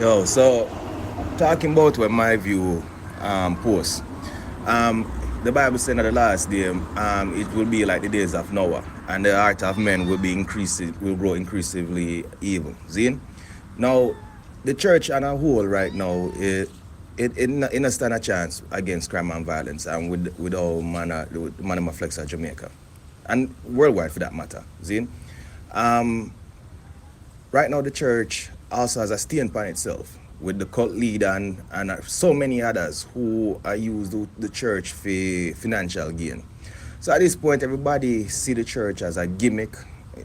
Yo, so talking about what my view post. Um, the Bible said that the last day it will be like the days of Noah, and the heart of men will grow increasingly evil. See? Now, the church on a whole right now it not stand a chance against crime and violence, and with all manner with manner flex of Jamaica, and worldwide for that matter. See? Um, right now the church also has a stand upon itself with the cult leader and so many others who are used the church for financial gain. So at this point, everybody see the church as a gimmick.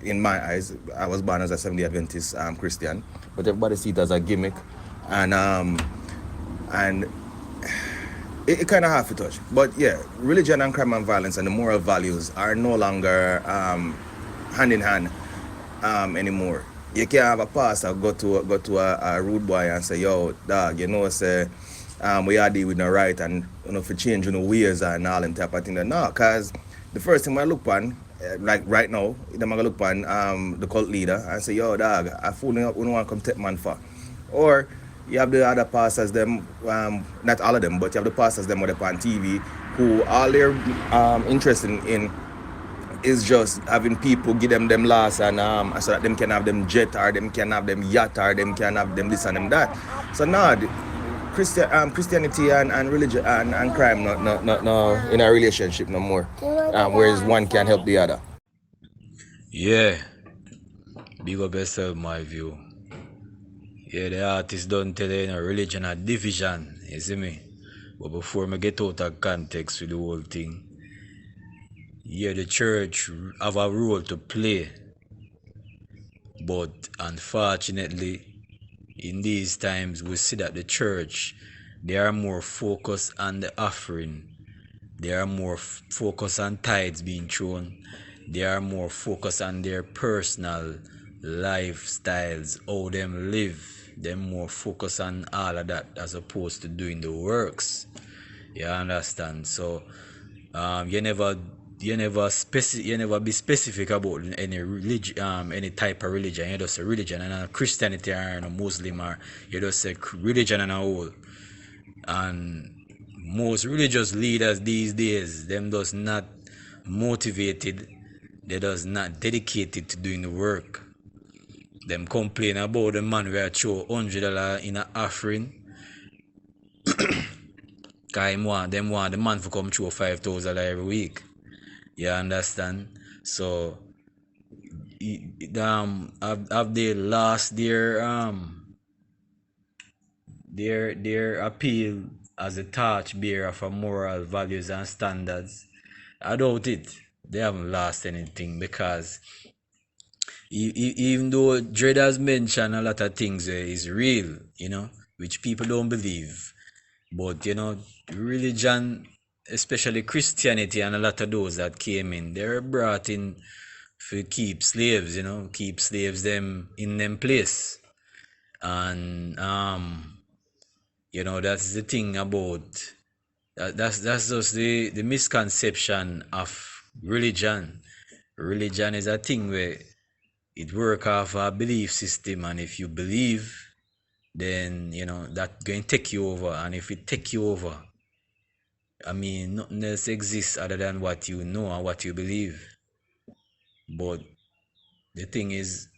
In my eyes, I was born as a Seventh-day Adventist Christian, but everybody see it as a gimmick, and it kind of have to touch. But yeah, religion and crime and violence and the moral values are no longer hand in hand anymore. You can't have a pastor go to a rude boy and say, "Yo, dog, say we are dealing with no right and for change ways and all them type of thing." No, cause the first thing I look on, like right now, them I look on the cult leader and say, "Yo, dog, I fooling up, we don't want to come take man for," or you have the other pastors them, not all of them, but you have the pastors them with up on TV who all they're interested in is just having people give them loss and so that them can have them jet or them can have them yacht or them can have them this and them that. So now Christianity and religion and crime not in a relationship no more. Whereas one can help the other. Yeah, big up yourself, my view. Yeah, the artist don't tell you, religion a division, you see me? But before me get out of context with the whole thing, yeah, the church have a role to play, but unfortunately, in these times, we see that the church, they are more focused on the offering. They are more focused on tithes being thrown. They are more focused on their personal lifestyles, how them live. They're more focused on all of that as opposed to doing the works. You understand? So you never be specific about any religion, any type of religion. You just say religion and a Christianity or a Muslim, or you just say religion and a whole. And most religious leaders these days, them does not motivated, they does not dedicated to doing the work. Them complain about the man where throw $100 in an offering, cause them want the man to come through $5,000 every week. You understand? So have they lost their appeal as a torch bearer for moral values and standards? I doubt it. They haven't lost anything because even though Dred has mentioned a lot of things is real, which people don't believe, but religion, especially Christianity and a lot of those that came in, they were brought in to keep slaves, keep slaves them in them place. And that's the thing about that's just the misconception of religion. Religion is a thing where it work off a belief system, and if you believe, then that going to take you over, and if it take you over, I mean nothing else exists other than what you know and what you believe. But the thing is,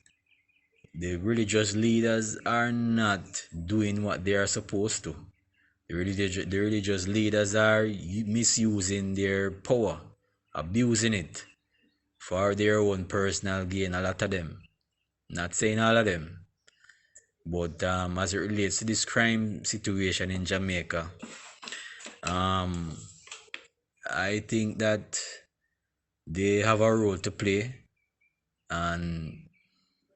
the religious leaders are not doing what they are supposed to. The religious leaders are misusing their power, abusing it for their own personal gain. A lot of them, not saying all of them, but as it relates to this crime situation in Jamaica, um, I think that they have a role to play, and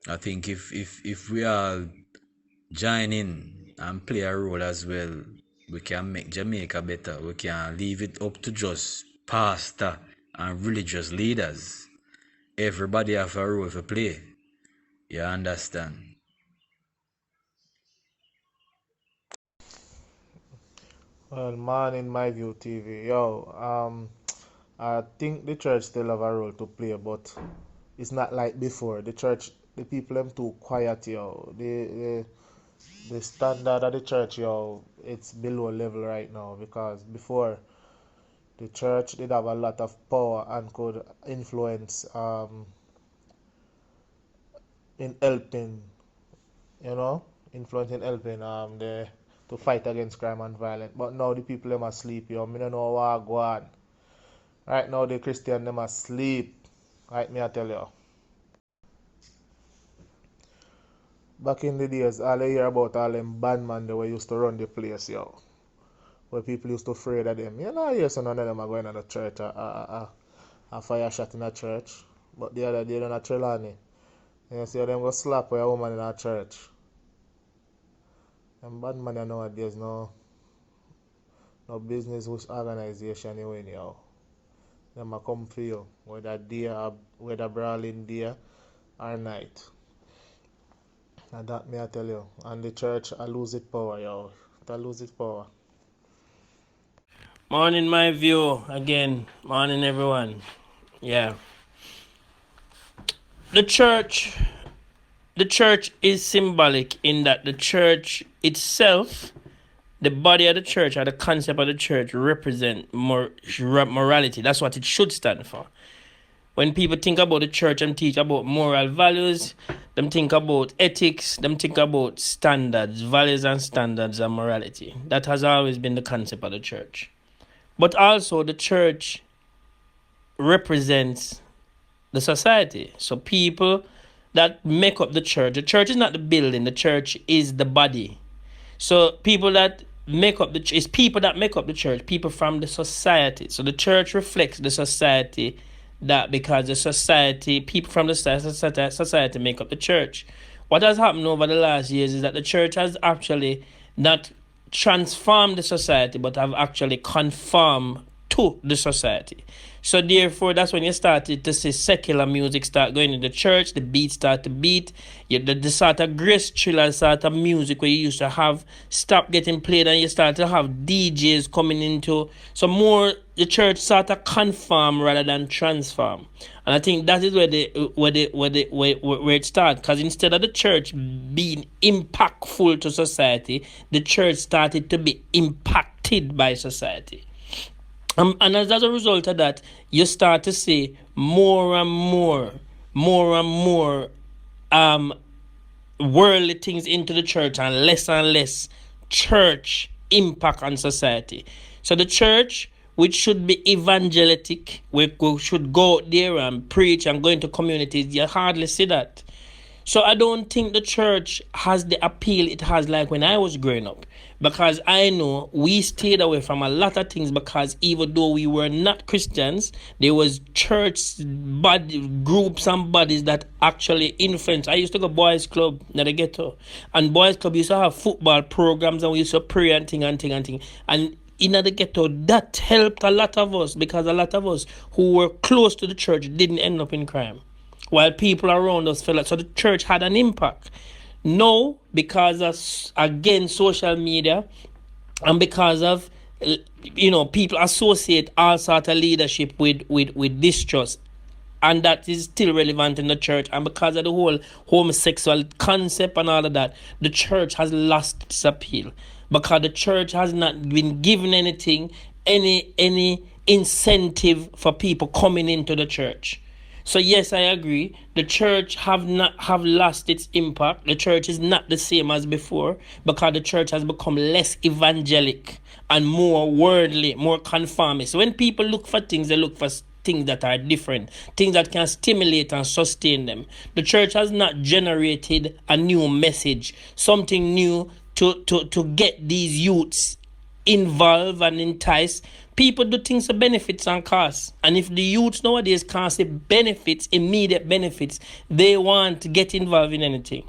I think if we all join in and play a role as well, we can make Jamaica better. We can leave it up to just pastor and religious leaders. Everybody have a role to play. You understand? Well, man, in my view, TV, I think the church still have a role to play, but it's not like before. The church, the people them too quiet, yo. the standard of the church, yo, it's below level right now because before the church did have a lot of power and could influence in helping, you know, influence in helping the to fight against crime and violence. But now the people them asleep, yo. Me don't know what go on. Right now the Christian them asleep. Right, me I tell you. Back in the days, all I hear about all them bad man they were used to run the place, yo. Where people used to afraid of them. You know, I hear some of them are going to the church, a fire shot in a church. But the other day, they're not Trelawney. You see them go slap a woman in a church. And bad man nowadays, no business with organization you anyhow. Them a come for you, whether brawling day or night. And that me I tell you. And the church I lose its power, yo. It lose its power. Morning, my view again. Morning, everyone. Yeah, the church. The church is symbolic in that the church itself, the body of the church, or the concept of the church, represent morality. That's what it should stand for. When people think about the church and teach about moral values, them think about ethics, them think about standards, values and standards and morality. That has always been the concept of the church. But also the church represents the society. So people that make up the church is not the building, the church is the body. So people that make up the church is people that make up the church, people from the society. So the church reflects the society, that because the society, people from the society make up the church. What has happened over the last years is that the church has actually not transformed the society, but have actually conformed to the society. So therefore, that's when you started to see secular music start going in the church, the beat start to beat, the sort of grace thriller sort of music where you used to have stop getting played, and you start to have DJs coming into, so more the church sort of conform rather than transform. And I think that is where it starts, because instead of the church being impactful to society, the church started to be impacted by society. And as a result of that, you start to see more and more worldly things into the church, and less church impact on society. So the church, which should be evangelic, we should go out there and preach and go into communities, you hardly see that. So I don't think the church has the appeal it has like when I was growing up, because I know we stayed away from a lot of things, because even though we were not Christians, there was church groups and bodies that actually influenced. I used to go boys club in the ghetto, and boys club used to have football programs, and we used to pray and thing. And in the ghetto, that helped a lot of us, because a lot of us who were close to the church didn't end up in crime, while people around us felt like. So the church had an impact. No, because of, again, social media, and because of, people associate all sort of leadership with distrust, and that is still relevant in the church. And because of the whole homosexual concept and all of that, the church has lost its appeal, because the church has not been given any incentive for people coming into the church. So yes, I agree. The church have lost its impact. The church is not the same as before, because the church has become less evangelic and more worldly, more conformist. So when people look for things, they look for things that are different, things that can stimulate and sustain them. The church has not generated a new message, something new to get these youths involved and entice. People do things for benefits and costs. And if the youths nowadays can't see benefits, immediate benefits, they want to get involved in anything.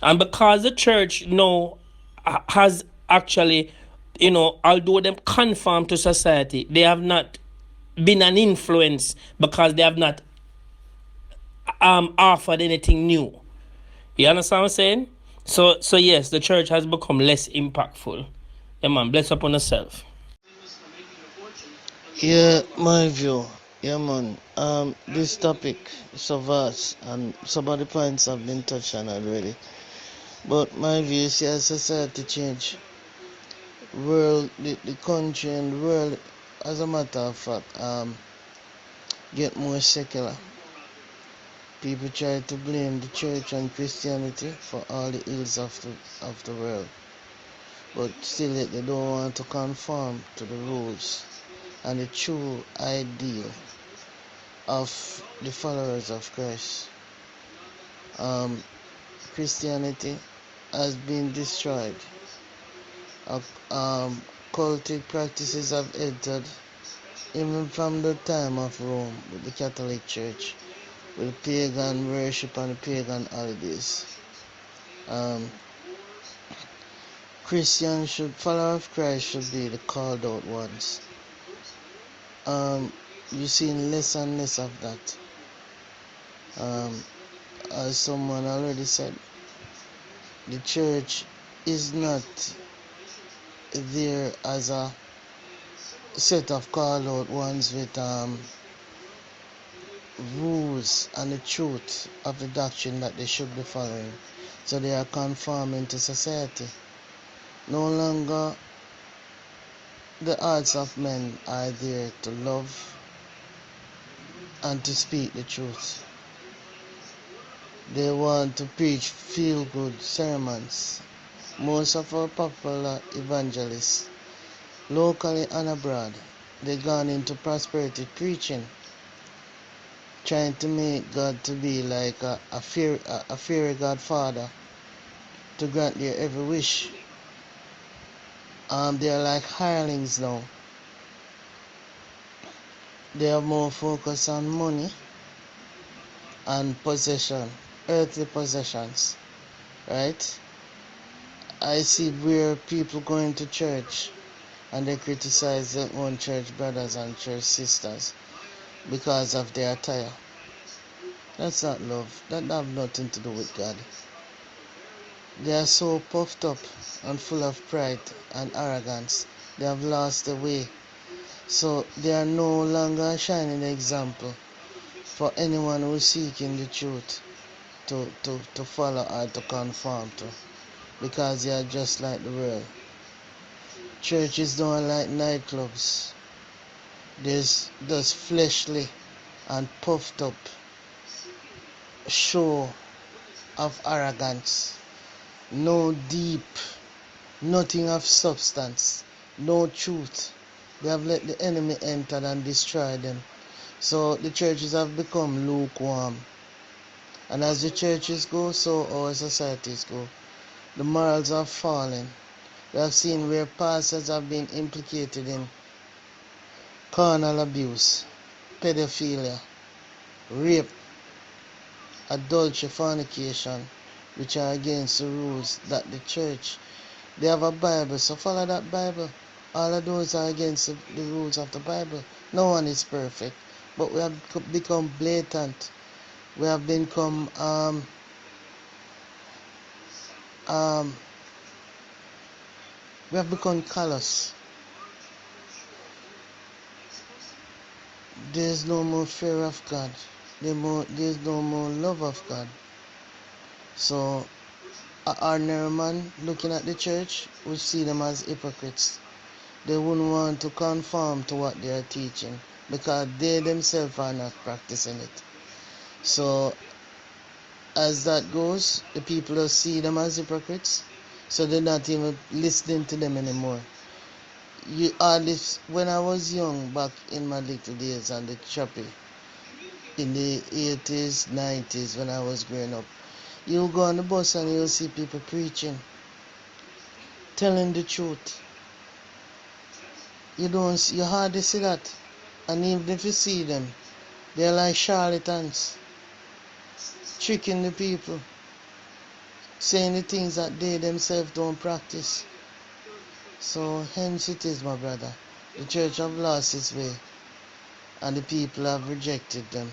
And because the church now has actually, although them conform to society, they have not been an influence, because they have not offered anything new. You understand what I'm saying? So yes, the church has become less impactful. Yeah, man, bless upon yourself. Yeah, my view. Yeah, man. This topic is so vast, and some of the points have been touched on already. But my view is as society change, world, the country and the world, as a matter of fact, get more secular. People try to blame the church and Christianity for all the ills of the world, but still yet they don't want to conform to the rules and the true ideal of the followers of Christ. Christianity has been destroyed. Cultic practices have entered even from the time of Rome with the Catholic Church, with the pagan worship and the pagan holidays. Christians followers of Christ should be the called out ones. You're seeing less and less of that. As someone already said, the church is not there as a set of called out ones with rules and the truth of the doctrine that they should be following. So they are conforming to society. No longer the hearts of men are there to love and to speak the truth. They want to preach feel-good sermons. Most of our popular evangelists, locally and abroad, they've gone into prosperity preaching, trying to make God to be like a fairy godfather to grant their every wish. They are like hirelings now. They have more focus on money and possession, earthly possessions, right? I see where people go into church and they criticize their own church brothers and church sisters because of their attire. That's not love. That have nothing to do with God. They are so puffed up and full of pride and arrogance. They have lost their way. So they are no longer a shining example for anyone who is seeking the truth to follow or to conform to, because they are just like the world. Churches don't like nightclubs. There's just fleshly and puffed up show of arrogance. No deep, nothing of substance, no truth. They have let the enemy enter and destroy them. So the churches have become lukewarm. And as the churches go, so our societies go. The morals are falling. We have seen where pastors have been implicated in carnal abuse, pedophilia, rape, adultery, fornication, which are against the rules that the church, they have a Bible, so follow that Bible. All of those are against the rules of the Bible. No one is perfect, but we have become blatant. We have become callous. There's no more fear of God. There's no more love of God. So an ordinary man looking at the church would see them as hypocrites. They wouldn't want to conform to what they are teaching because they themselves are not practicing it. So as that goes, the people will see them as hypocrites, so they're not even listening to them anymore. When I was young, back in my little days on the choppy, in the 80s, 90s, when I was growing up, you go on the bus and you'll see people preaching, telling the truth. You hardly see that. And even if you see them, they're like charlatans, tricking the people, saying the things that they themselves don't practice. So hence it is, my brother, the church have lost its way and the people have rejected them,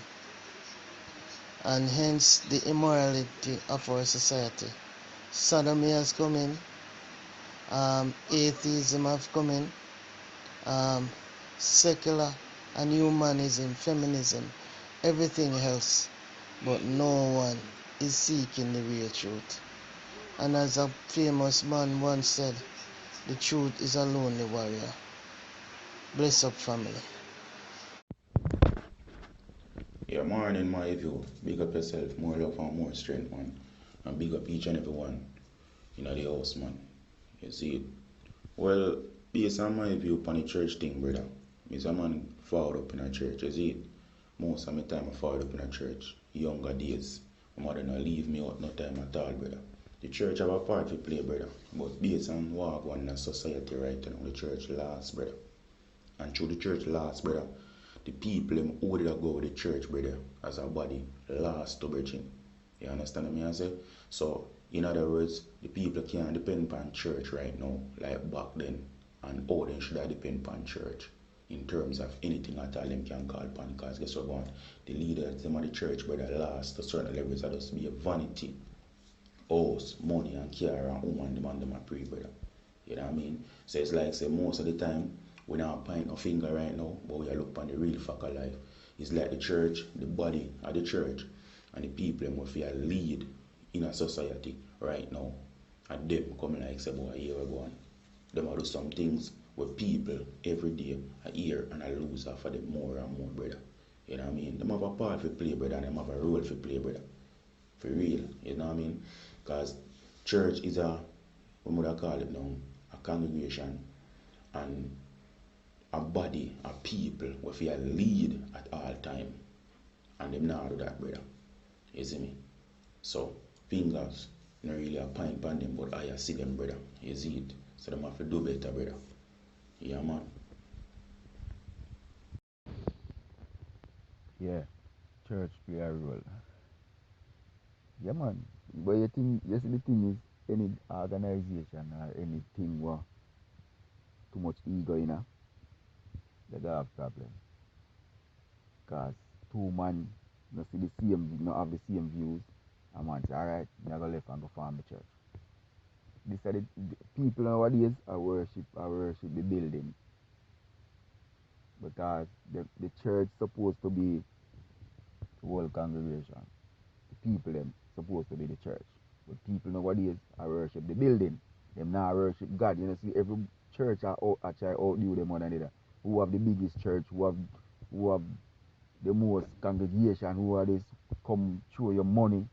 and hence the immorality of our society. Sodomy has come in, atheism have come in, secular and humanism, feminism, everything else, but no one is seeking the real truth. And as a famous man once said, the truth is a lonely warrior. Bless up, family. Yeah, morning, my view. Big up yourself, more love and more strength, man. And big up each and every one in the house, man. You see it? Well, based on my view upon the church thing, brother, is a man forward up in a church, you see it? Most of my time I forward up in a church. Younger days. My mother not leave me out no time at all, brother. The church have a part to play, brother. But based on what going in society right now, the church last, brother. And through the church last, brother, the people them who did go with the church, brother, as a body, last to bridging. You understand me I say? So, in other words, the people can't depend upon church right now, like back then. And how they should have depend upon church in terms of anything at all them can call upon. Because guess what, man? The leaders, them of the church, brother, last to certain levels, that just be a vanity. House, money, and care, and woman, them a pray, brother. You know what I mean? So it's like, say, most of the time, we not point no finger right now, but we are look on the real fact of life. It's like the church, the body of the church, and the people who feel lead in a society right now. And them coming like, say, boy, here we go on. Them do some things where people every day are hear and I lose off of them more and more, brother. You know what I mean? Them have a part to play, brother, and them have a role to play, brother. For real, you know what I mean? Because church is a, what would I call it now, a congregation and a body of people who feel lead at all time. And them not do that, brother. You see me? So, fingers, not really a point on them, but I see them, brother. You see it? So them have to do better, brother. Yeah, man. Yeah, church play a role. Yeah, man. But you think, you see, the thing is, any organization or anything where too much ego in it, they gonna have problem. Cause two man no see the same, no have the same views. And man say, alright, me I go left and go form the church. This are the people nowadays are worship the building. Because the church supposed to be the whole congregation. The people them supposed to be the church. But people nowadays are worship the building. Them now worship God. You know, see every church I try outdo them one another. Who have the biggest church, who have the most congregation, who are this come show your money.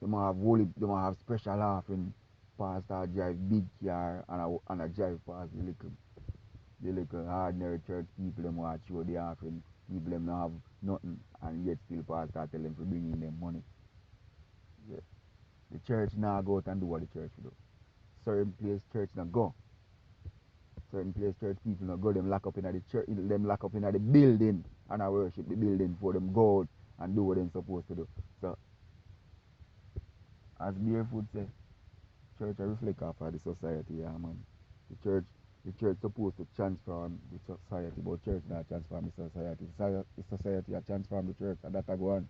They might have they might have special offering. Pastor drive big car and a drive past the little ordinary church people them want show the offering. People them not have nothing and yet still pastor tell them to bring in them money. Yeah. The church now go out and do what the church do. Certain place church not go. Certain place church people not go. Them lock up in the church. Them lock up in the building and I worship the building for them go out and do what them supposed to do. So as Barefoot say, church a reflect off of the society, yeah man. The church supposed to transform the society, but church not transform the society. The society a transform the church and that a go on.